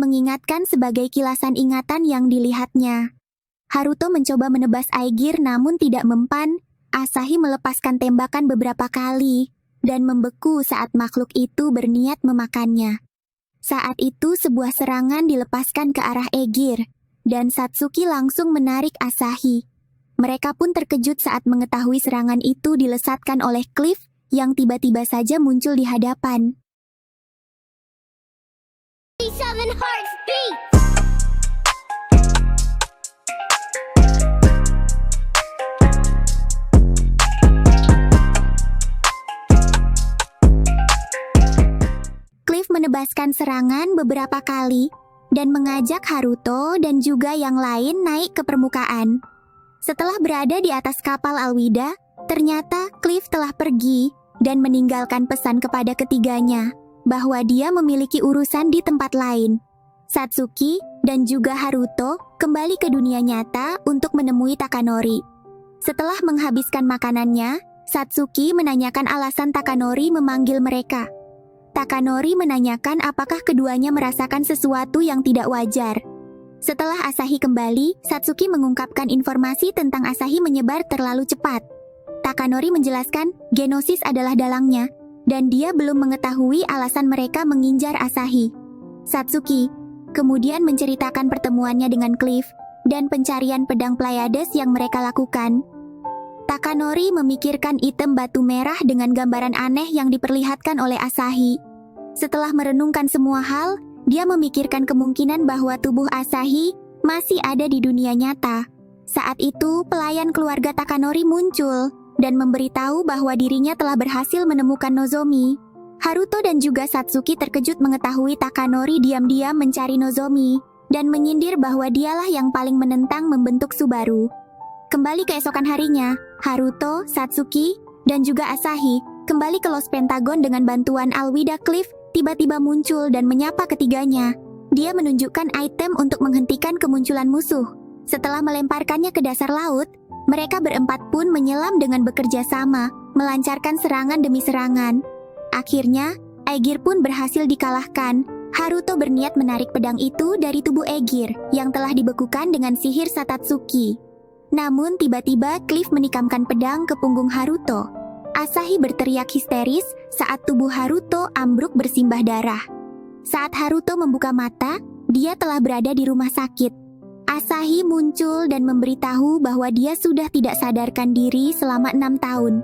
dan mengingatkan sebagai kilasan ingatan yang dilihatnya. Haruto mencoba menebas Aegir namun tidak mempan. Asahi melepaskan tembakan beberapa kali dan membeku saat makhluk itu berniat memakannya. Saat itu sebuah serangan dilepaskan ke arah Aegir dan Satsuki langsung menarik Asahi. Mereka pun terkejut saat mengetahui serangan itu dilesatkan oleh Cliff yang tiba-tiba saja muncul di hadapan. Cliff menebaskan serangan beberapa kali dan mengajak Haruto dan juga yang lain naik ke permukaan. Setelah berada di atas kapal Alwida, ternyata Cliff telah pergi dan meninggalkan pesan kepada ketiganya bahwa dia memiliki urusan di tempat lain. Satsuki dan juga Haruto kembali ke dunia nyata untuk menemui Takanori. Setelah menghabiskan makanannya, Satsuki menanyakan alasan Takanori memanggil mereka. Takanori menanyakan apakah keduanya merasakan sesuatu yang tidak wajar. Setelah Asahi kembali, Satsuki mengungkapkan informasi tentang Asahi menyebar terlalu cepat. Takanori menjelaskan Genosis adalah dalangnya, dan dia belum mengetahui alasan mereka menginjar Asahi. Satsuki kemudian menceritakan pertemuannya dengan Cliff dan pencarian pedang Pleiades yang mereka lakukan. Takanori memikirkan item batu merah dengan gambaran aneh yang diperlihatkan oleh Asahi. Setelah merenungkan semua hal, dia memikirkan kemungkinan bahwa tubuh Asahi masih ada di dunia nyata. Saat itu, pelayan keluarga Takanori muncul dan memberitahu bahwa dirinya telah berhasil menemukan Nozomi. Haruto dan juga Satsuki terkejut mengetahui Takanori diam-diam mencari Nozomi dan menyindir bahwa dialah yang paling menentang membentuk Subaru. Kembali keesokan harinya, Haruto, Satsuki, dan juga Asahi kembali ke Los Pentagon dengan bantuan Alwida. Cliff tiba-tiba muncul dan menyapa ketiganya. Dia menunjukkan item untuk menghentikan kemunculan musuh. Setelah melemparkannya ke dasar laut, mereka berempat pun menyelam dengan bekerja sama, melancarkan serangan demi serangan. Akhirnya, Aegir pun berhasil dikalahkan. Haruto berniat menarik pedang itu dari tubuh Aegir yang telah dibekukan dengan sihir Satatsuki. Namun tiba-tiba Cliff menikamkan pedang ke punggung Haruto. Asahi berteriak histeris saat tubuh Haruto ambruk bersimbah darah. Saat Haruto membuka mata, dia telah berada di rumah sakit. Asahi muncul dan memberitahu bahwa dia sudah tidak sadarkan diri selama 6 tahun.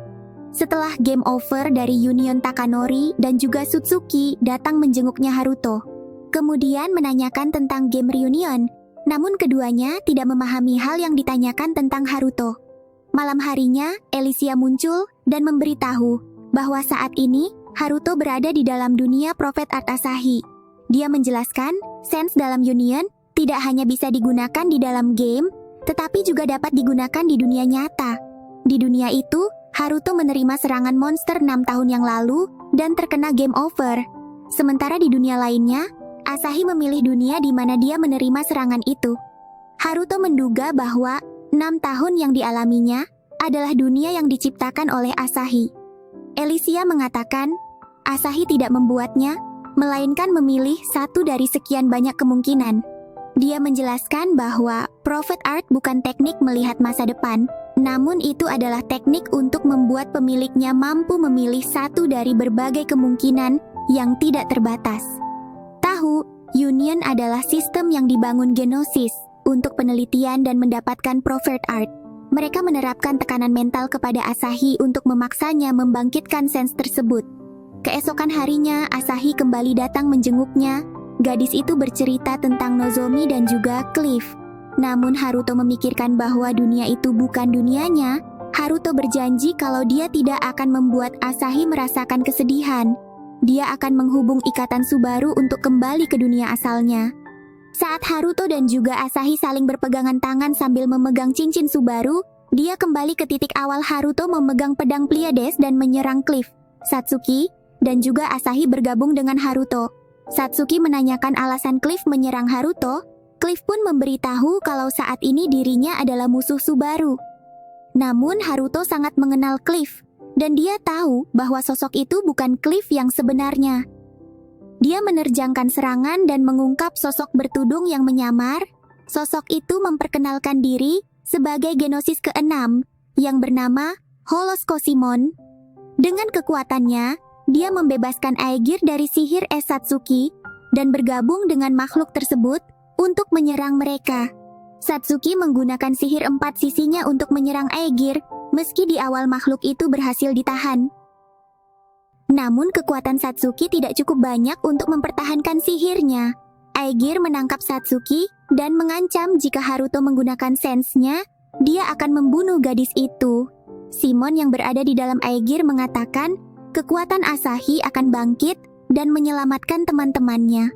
Setelah game over dari Union, Takanori dan juga Sutsuki datang menjenguknya Haruto. Kemudian menanyakan tentang game reunion. Namun keduanya tidak memahami hal yang ditanyakan tentang Haruto. Malam harinya, Elysia muncul dan memberitahu bahwa saat ini Haruto berada di dalam dunia Prophet Art Asahi. Dia menjelaskan, sense dalam Union tidak hanya bisa digunakan di dalam game, tetapi juga dapat digunakan di dunia nyata. Di dunia itu, Haruto menerima serangan monster 6 tahun yang lalu dan terkena game over. Sementara di dunia lainnya, Asahi memilih dunia di mana dia menerima serangan itu. Haruto menduga bahwa 6 tahun yang dialaminya adalah dunia yang diciptakan oleh Asahi. Elysia mengatakan, Asahi tidak membuatnya, melainkan memilih satu dari sekian banyak kemungkinan. Dia menjelaskan bahwa Prophet Art bukan teknik melihat masa depan, namun itu adalah teknik untuk membuat pemiliknya mampu memilih satu dari berbagai kemungkinan yang tidak terbatas. Tahu, Union adalah sistem yang dibangun Genosis untuk penelitian dan mendapatkan Prophet Art. Mereka menerapkan tekanan mental kepada Asahi untuk memaksanya membangkitkan sense tersebut. Keesokan harinya, Asahi kembali datang menjenguknya. Gadis itu bercerita tentang Nozomi dan juga Cliff. Namun Haruto memikirkan bahwa dunia itu bukan dunianya. Haruto berjanji kalau dia tidak akan membuat Asahi merasakan kesedihan. Dia akan menghubung ikatan Subaru untuk kembali ke dunia asalnya. Saat Haruto dan juga Asahi saling berpegangan tangan sambil memegang cincin Subaru, dia kembali ke titik awal. Haruto memegang pedang Pleiades dan menyerang Cliff. Satsuki dan juga Asahi bergabung dengan Haruto. Satsuki menanyakan alasan Cliff menyerang Haruto. Cliff pun memberitahu kalau saat ini dirinya adalah musuh Subaru. Namun Haruto sangat mengenal Cliff, dan dia tahu bahwa sosok itu bukan Cliff yang sebenarnya. Dia menerjangkan serangan dan mengungkap sosok bertudung yang menyamar. Sosok itu memperkenalkan diri sebagai Genosis ke-6 yang bernama Holoskosimon. Dengan kekuatannya, dia membebaskan Aegir dari sihir es Satsuki dan bergabung dengan makhluk tersebut untuk menyerang mereka. Satsuki menggunakan sihir 4 sisinya untuk menyerang Aegir, meski di awal makhluk itu berhasil ditahan. Namun kekuatan Satsuki tidak cukup banyak untuk mempertahankan sihirnya. Aegir menangkap Satsuki dan mengancam jika Haruto menggunakan sense-nya, dia akan membunuh gadis itu. Simon yang berada di dalam Aegir mengatakan kekuatan Asahi akan bangkit dan menyelamatkan teman-temannya.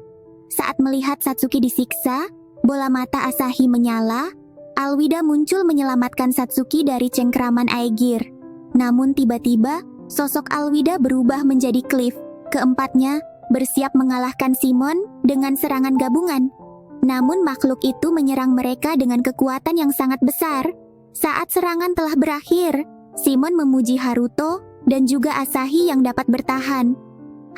Saat melihat Satsuki disiksa, bola mata Asahi menyala. Alwida muncul menyelamatkan Satsuki dari cengkeraman Aegir. Namun tiba-tiba, sosok Alwida berubah menjadi Cliff. Keempatnya bersiap mengalahkan Simon dengan serangan gabungan. Namun makhluk itu menyerang mereka dengan kekuatan yang sangat besar. Saat serangan telah berakhir, Simon memuji Haruto dan juga Asahi yang dapat bertahan.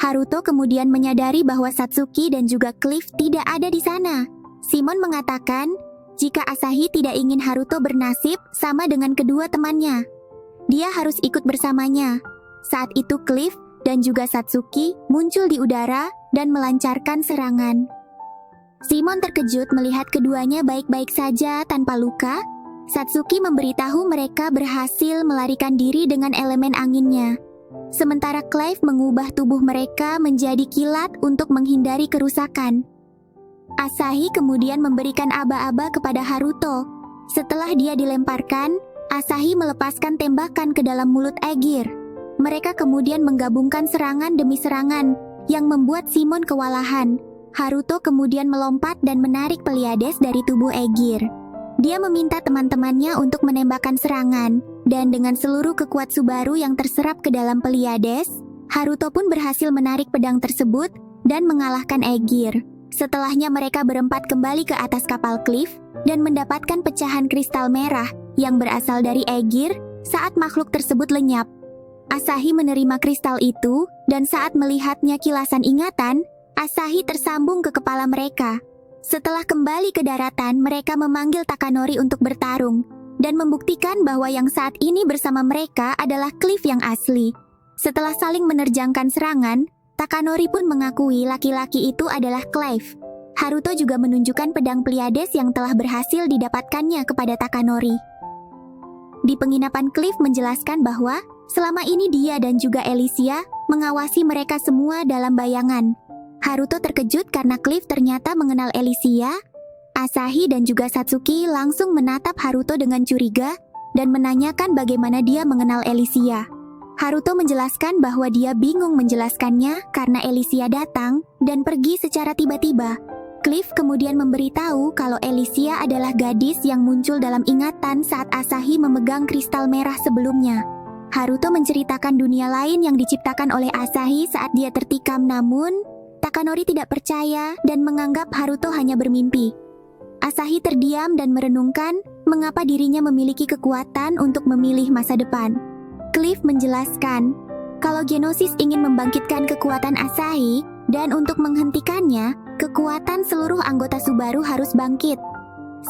Haruto kemudian menyadari bahwa Satsuki dan juga Cliff tidak ada di sana. Simon mengatakan jika Asahi tidak ingin Haruto bernasib sama dengan kedua temannya, dia harus ikut bersamanya. Saat itu Cliff dan juga Satsuki muncul di udara dan melancarkan serangan. Simon terkejut melihat keduanya baik-baik saja tanpa luka. Satsuki memberitahu mereka berhasil melarikan diri dengan elemen anginnya. Sementara Clive mengubah tubuh mereka menjadi kilat untuk menghindari kerusakan. Asahi kemudian memberikan aba-aba kepada Haruto. Setelah dia dilemparkan, Asahi melepaskan tembakan ke dalam mulut Aegir. Mereka kemudian menggabungkan serangan demi serangan yang membuat Simon kewalahan. Haruto kemudian melompat dan menarik Pleiades dari tubuh Aegir. Dia meminta teman-temannya untuk menembakkan serangan, dan dengan seluruh kekuatan Subaru yang terserap ke dalam Pleiades, Haruto pun berhasil menarik pedang tersebut dan mengalahkan Aegir. Setelahnya mereka berempat kembali ke atas kapal Cliff dan mendapatkan pecahan kristal merah yang berasal dari Aegir saat makhluk tersebut lenyap. Asahi menerima kristal itu, dan saat melihatnya kilasan ingatan, Asahi tersambung ke kepala mereka. Setelah kembali ke daratan, mereka memanggil Takanori untuk bertarung dan membuktikan bahwa yang saat ini bersama mereka adalah Cliff yang asli. Setelah saling menerjangkan serangan, Takanori pun mengakui laki-laki itu adalah Clive. Haruto juga menunjukkan pedang Pleiades yang telah berhasil didapatkannya kepada Takanori. Di penginapan, Cliff menjelaskan bahwa selama ini dia dan juga Elysia mengawasi mereka semua dalam bayangan. Haruto terkejut karena Cliff ternyata mengenal Elysia. Asahi dan juga Satsuki langsung menatap Haruto dengan curiga dan menanyakan bagaimana dia mengenal Elysia. Haruto menjelaskan bahwa dia bingung menjelaskannya karena Elysia datang dan pergi secara tiba-tiba. Cliff kemudian memberitahu kalau Elysia adalah gadis yang muncul dalam ingatan saat Asahi memegang kristal merah sebelumnya. Haruto menceritakan dunia lain yang diciptakan oleh Asahi saat dia tertikam, namun Takanori tidak percaya dan menganggap Haruto hanya bermimpi. Asahi terdiam dan merenungkan mengapa dirinya memiliki kekuatan untuk memilih masa depan. Cliff menjelaskan kalau Genosis ingin membangkitkan kekuatan Asahi dan untuk menghentikannya, kekuatan seluruh anggota Subaru harus bangkit.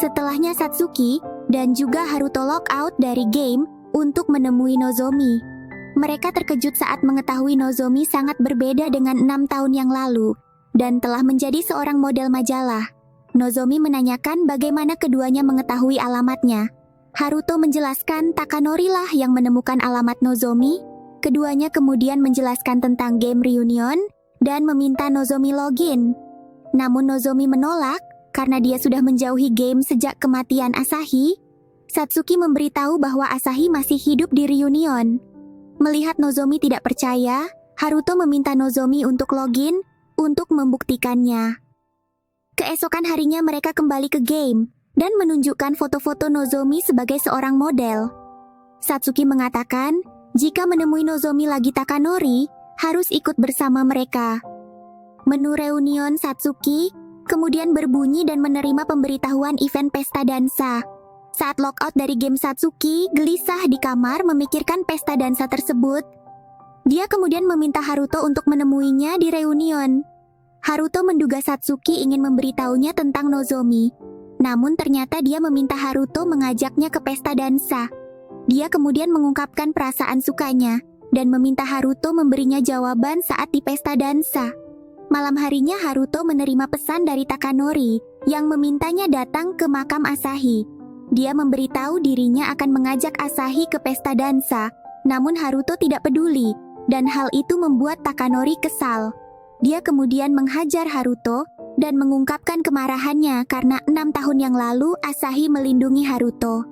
Setelahnya Satsuki dan juga Haruto lockout dari game untuk menemui Nozomi. Mereka terkejut saat mengetahui Nozomi sangat berbeda dengan 6 tahun yang lalu dan telah menjadi seorang model majalah. Nozomi menanyakan bagaimana keduanya mengetahui alamatnya. Haruto menjelaskan Takanori lah yang menemukan alamat Nozomi. Keduanya kemudian menjelaskan tentang game reunion dan meminta Nozomi login. Namun Nozomi menolak karena dia sudah menjauhi game sejak kematian Asahi. Satsuki memberitahu bahwa Asahi masih hidup di reunion. Melihat Nozomi tidak percaya, Haruto meminta Nozomi untuk login untuk membuktikannya. Keesokan harinya mereka kembali ke game dan menunjukkan foto-foto Nozomi sebagai seorang model. Satsuki mengatakan jika menemui Nozomi lagi Takanori, harus ikut bersama mereka. Menu reunion Satsuki kemudian berbunyi dan menerima pemberitahuan event pesta dansa. Saat lockout dari game, Satsuki gelisah di kamar memikirkan pesta dansa tersebut. Dia kemudian meminta Haruto untuk menemuinya di reunion. Haruto menduga Satsuki ingin memberitahunya tentang Nozomi. Namun ternyata dia meminta Haruto mengajaknya ke pesta dansa. Dia kemudian mengungkapkan perasaan sukanya dan meminta Haruto memberinya jawaban saat di pesta dansa. Malam harinya Haruto menerima pesan dari Takanori yang memintanya datang ke makam Asahi. Dia memberitahu dirinya akan mengajak Asahi ke pesta dansa, namun Haruto tidak peduli, dan hal itu membuat Takanori kesal. Dia kemudian menghajar Haruto dan mengungkapkan kemarahannya karena 6 tahun yang lalu Asahi melindungi Haruto.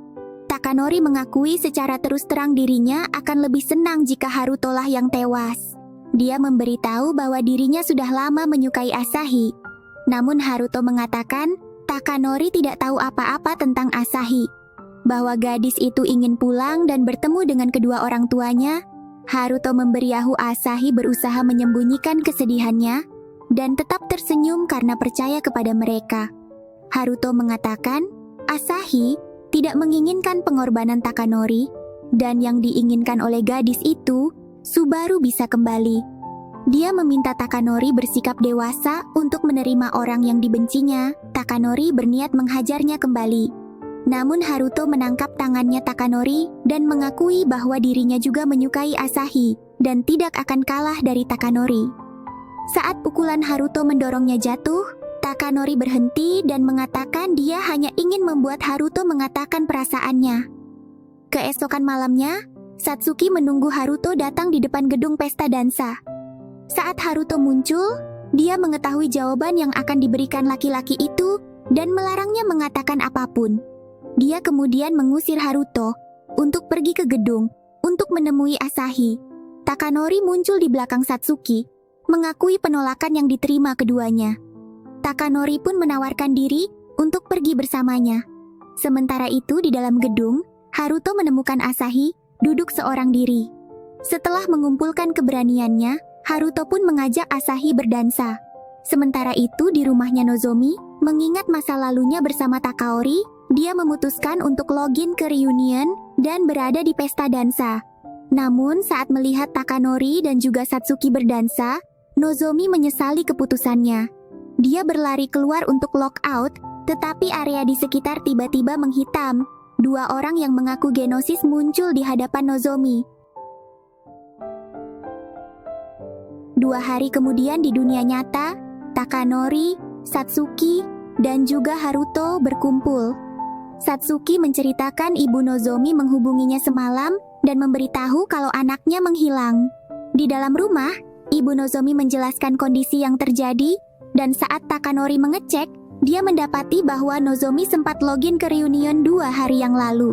Takanori mengakui secara terus terang dirinya akan lebih senang jika Haruto lah yang tewas. Dia memberitahu bahwa dirinya sudah lama menyukai Asahi. Namun Haruto mengatakan Takanori tidak tahu apa-apa tentang Asahi. Bahwa gadis itu ingin pulang dan bertemu dengan kedua orang tuanya, Haruto memberiahu Asahi berusaha menyembunyikan kesedihannya dan tetap tersenyum karena percaya kepada mereka. Haruto mengatakan Asahi tidak menginginkan pengorbanan Takanori, dan yang diinginkan oleh gadis itu, Subaru bisa kembali. Dia meminta Takanori bersikap dewasa untuk menerima orang yang dibencinya. Takanori berniat menghajarnya kembali. Namun Haruto menangkap tangannya Takanori dan mengakui bahwa dirinya juga menyukai Asahi dan tidak akan kalah dari Takanori. Saat pukulan Haruto mendorongnya jatuh, Takanori berhenti dan mengatakan dia hanya ingin membuat Haruto mengatakan perasaannya. Keesokan malamnya, Satsuki menunggu Haruto datang di depan gedung pesta dansa. Saat Haruto muncul, dia mengetahui jawaban yang akan diberikan laki-laki itu dan melarangnya mengatakan apapun. Dia kemudian mengusir Haruto untuk pergi ke gedung untuk menemui Asahi. Takanori muncul di belakang Satsuki, mengakui penolakan yang diterima keduanya. Takanori pun menawarkan diri untuk pergi bersamanya. Sementara itu di dalam gedung, Haruto menemukan Asahi duduk seorang diri. Setelah mengumpulkan keberaniannya, Haruto pun mengajak Asahi berdansa. Sementara itu di rumahnya Nozomi, mengingat masa lalunya bersama Takaori, dia memutuskan untuk login ke reunion dan berada di pesta dansa. Namun saat melihat Takanori dan juga Satsuki berdansa, Nozomi menyesali keputusannya. Dia berlari keluar untuk lockout, tetapi area di sekitar tiba-tiba menghitam. 2 orang yang mengaku Genosis muncul di hadapan Nozomi. 2 hari kemudian di dunia nyata, Takanori, Satsuki, dan juga Haruto berkumpul. Satsuki menceritakan ibu Nozomi menghubunginya semalam dan memberitahu kalau anaknya menghilang. Di dalam rumah, ibu Nozomi menjelaskan kondisi yang terjadi, dan saat Takanori mengecek, dia mendapati bahwa Nozomi sempat login ke reunion 2 hari yang lalu.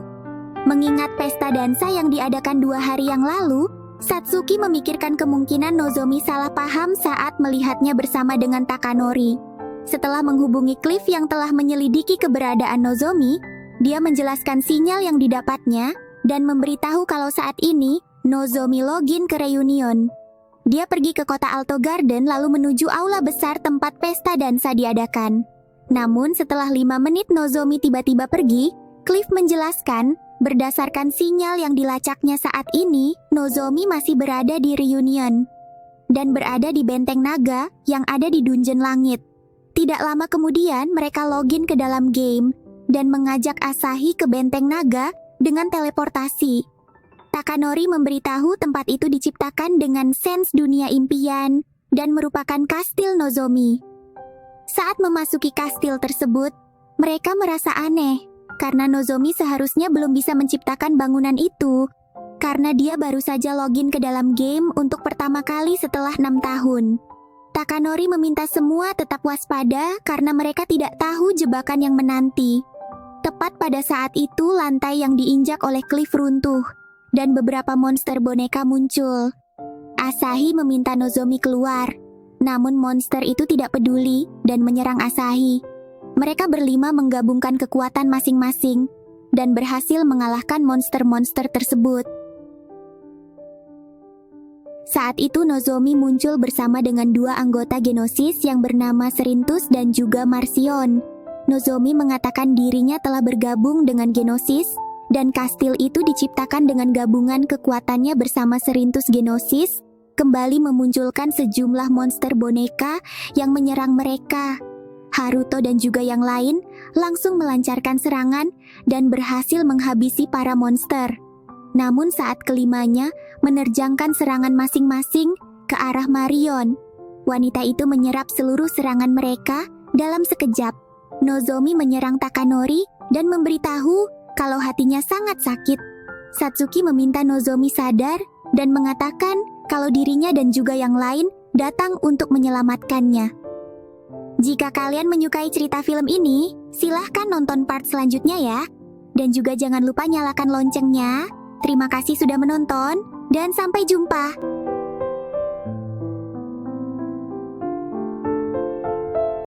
Mengingat pesta dansa yang diadakan 2 hari yang lalu, Satsuki memikirkan kemungkinan Nozomi salah paham saat melihatnya bersama dengan Takanori. Setelah menghubungi Cliff yang telah menyelidiki keberadaan Nozomi, dia menjelaskan sinyal yang didapatnya dan memberitahu kalau saat ini Nozomi login ke reunion. Dia pergi ke kota Alto Garden lalu menuju aula besar tempat pesta dansa diadakan. Namun setelah 5 menit Nozomi tiba-tiba pergi, Cliff menjelaskan, berdasarkan sinyal yang dilacaknya saat ini, Nozomi masih berada di reunion dan berada di benteng naga yang ada di dungeon langit. Tidak lama kemudian mereka login ke dalam game dan mengajak Asahi ke benteng naga dengan teleportasi. Takanori memberitahu tempat itu diciptakan dengan sense dunia impian dan merupakan kastil Nozomi. Saat memasuki kastil tersebut, mereka merasa aneh karena Nozomi seharusnya belum bisa menciptakan bangunan itu karena dia baru saja login ke dalam game untuk pertama kali setelah 6 tahun. Takanori meminta semua tetap waspada karena mereka tidak tahu jebakan yang menanti. Tepat pada saat itu lantai yang diinjak oleh Cliff runtuh dan beberapa monster boneka muncul. Asahi meminta Nozomi keluar. Namun monster itu tidak peduli dan menyerang Asahi. Mereka berlima menggabungkan kekuatan masing-masing dan berhasil mengalahkan monster-monster tersebut. Saat itu Nozomi muncul bersama dengan 2 anggota Genosis yang bernama Serinthus dan juga Marcion. Nozomi mengatakan dirinya telah bergabung dengan Genosis dan kastil itu diciptakan dengan gabungan kekuatannya bersama Serinthus Genosis kembali memunculkan sejumlah monster boneka yang menyerang mereka. Haruto dan juga yang lain langsung melancarkan serangan dan berhasil menghabisi para monster. Namun saat kelimanya menerjangkan serangan masing-masing ke arah Marion, wanita itu menyerap seluruh serangan mereka dalam sekejap. Nozomi menyerang Takanori dan memberitahu kalau hatinya sangat sakit. Satsuki meminta Nozomi sadar dan mengatakan kalau dirinya dan juga yang lain datang untuk menyelamatkannya. Jika kalian menyukai cerita film ini, silahkan nonton part selanjutnya ya. Dan juga jangan lupa nyalakan loncengnya. Terima kasih sudah menonton, dan sampai jumpa.